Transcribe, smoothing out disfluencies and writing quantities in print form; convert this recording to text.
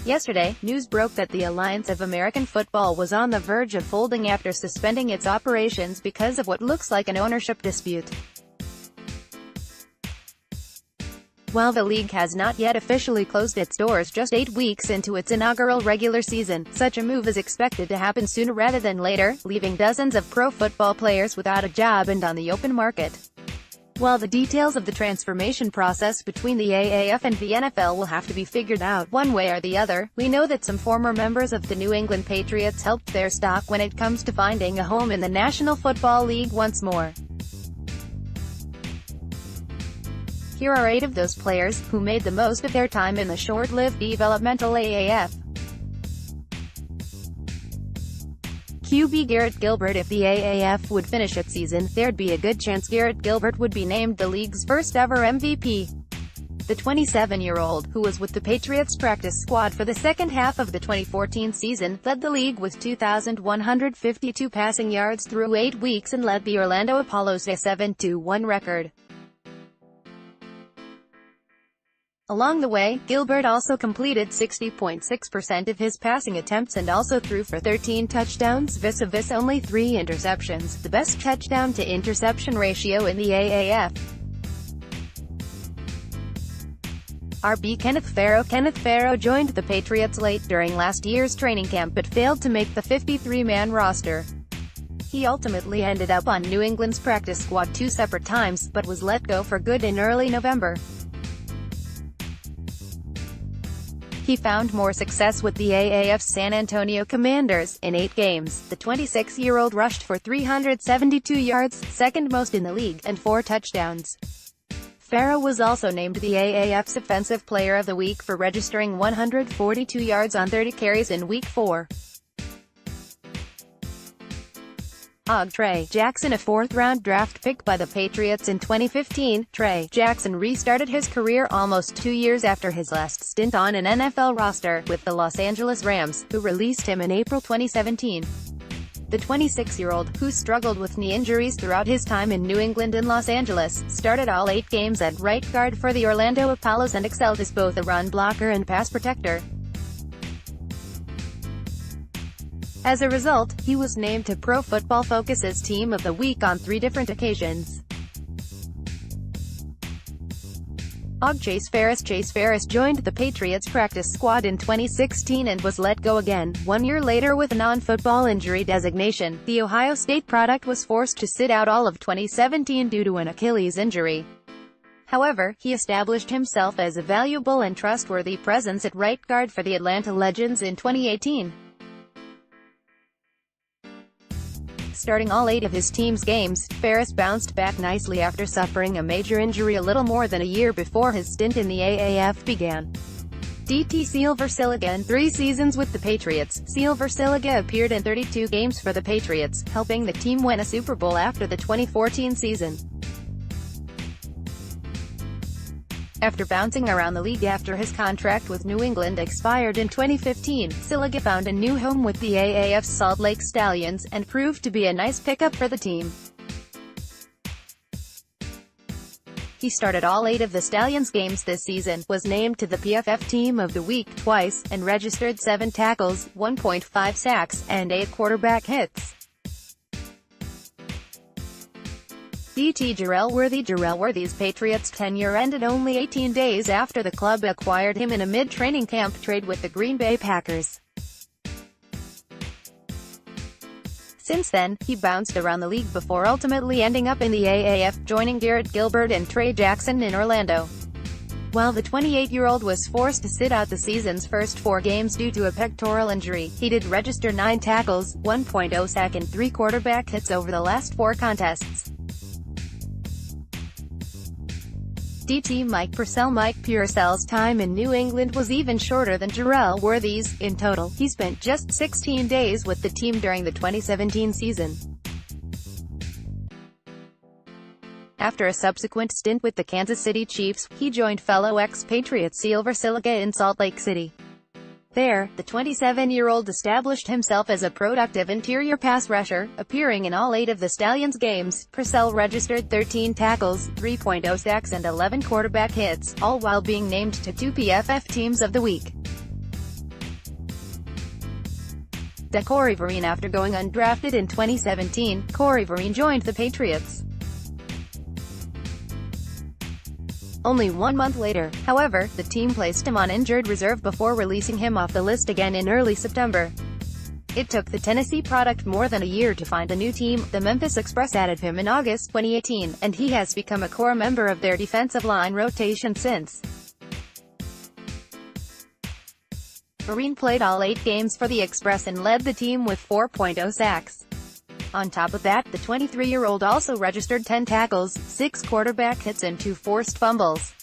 Yesterday, news broke that the Alliance of American Football was on the verge of folding after suspending its operations because of what looks like an ownership dispute. While the league has not yet officially closed its doors just 8 weeks into its inaugural regular season, such a move is expected to happen sooner rather than later, leaving dozens of pro football players without a job and on the open market. While the details of the transformation process between the AAF and the NFL will have to be figured out one way or the other, we know that some former members of the New England Patriots helped their stock when it comes to finding a home in the National Football League once more. Here are 8 of those players who made the most of their time in the short-lived developmental AAF. QB Garrett Gilbert. If the AAF would finish its season, there'd be a good chance Garrett Gilbert would be named the league's first-ever MVP. The 27-year-old, who was with the Patriots practice squad for the second half of the 2014 season, led the league with 2,152 passing yards through 8 weeks and led the Orlando Apollos to a 7-1 record. Along the way, Gilbert also completed 60.6% of his passing attempts and also threw for 13 touchdowns vis-a-vis only 3 interceptions, the best touchdown-to-interception ratio in the AAF. RB Kenneth Farrow joined the Patriots late during last year's training camp but failed to make the 53-man roster. He ultimately ended up on New England's practice squad 2 separate times, but was let go for good in early November. He found more success with the AAF's San Antonio Commanders. In 8 games, the 26-year-old rushed for 372 yards, second most in the league, and 4 touchdowns. Farrow was also named the AAF's Offensive Player of the Week for registering 142 yards on 30 carries in Week 4. Trey Jackson. A 4th-round draft pick by the Patriots in 2015, Trey Jackson restarted his career almost 2 years after his last stint on an NFL roster, with the Los Angeles Rams, who released him in April 2017. The 26-year-old, who struggled with knee injuries throughout his time in New England and Los Angeles, started all 8 games at right guard for the Orlando Apollos and excelled as both a run blocker and pass protector. As a result, he was named to Pro Football Focus's Team of the Week on 3 different occasions. Chase Ferris joined the Patriots practice squad in 2016 and was let go again, 1 year later with a non-football injury designation. The Ohio State product was forced to sit out all of 2017 due to an Achilles injury. However, he established himself as a valuable and trustworthy presence at right guard for the Atlanta Legends in 2018. Starting all 8 of his team's games, Ferris bounced back nicely after suffering a major injury a little more than a year before his stint in the AAF began. Silver-Siliga. In 3 seasons with the Patriots, Silver-Siliga appeared in 32 games for the Patriots, helping the team win a Super Bowl after the 2014 season. After bouncing around the league after his contract with New England expired in 2015, Siliga found a new home with the AAF's Salt Lake Stallions, and proved to be a nice pickup for the team. He started all 8 of the Stallions' games this season, was named to the PFF Team of the Week twice, and registered 7 tackles, 1.5 sacks, and 8 quarterback hits. Jarrell Worthy's Patriots tenure ended only 18 days after the club acquired him in a mid-training camp trade with the Green Bay Packers. Since then, he bounced around the league before ultimately ending up in the AAF, joining Garrett Gilbert and Trey Jackson in Orlando. While the 28-year-old was forced to sit out the season's first 4 games due to a pectoral injury, he did register 9 tackles, 1.0 sack and 3 quarterback hits over the last 4 contests. Mike Purcell's time in New England was even shorter than Jarrell Worthy's. In total, he spent just 16 days with the team during the 2017 season. After a subsequent stint with the Kansas City Chiefs, he joined fellow ex-Patriot Silver-Siliga in Salt Lake City. There, the 27-year-old established himself as a productive interior pass rusher, appearing in all 8 of the Stallions' games. Purcell registered 13 tackles, 3.0 sacks and 11 quarterback hits, all while being named to 2 PFF Teams of the Week. Corey Vereen. After going undrafted in 2017, Corey Vereen joined the Patriots. Only 1 month later, however, the team placed him on injured reserve before releasing him off the list again in early September. It took the Tennessee product more than a year to find a new team. The Memphis Express added him in August 2018, and he has become a core member of their defensive line rotation since. Vereen played all 8 games for the Express and led the team with 4.0 sacks. On top of that, the 23-year-old also registered 10 tackles, 6 quarterback hits and 2 forced fumbles.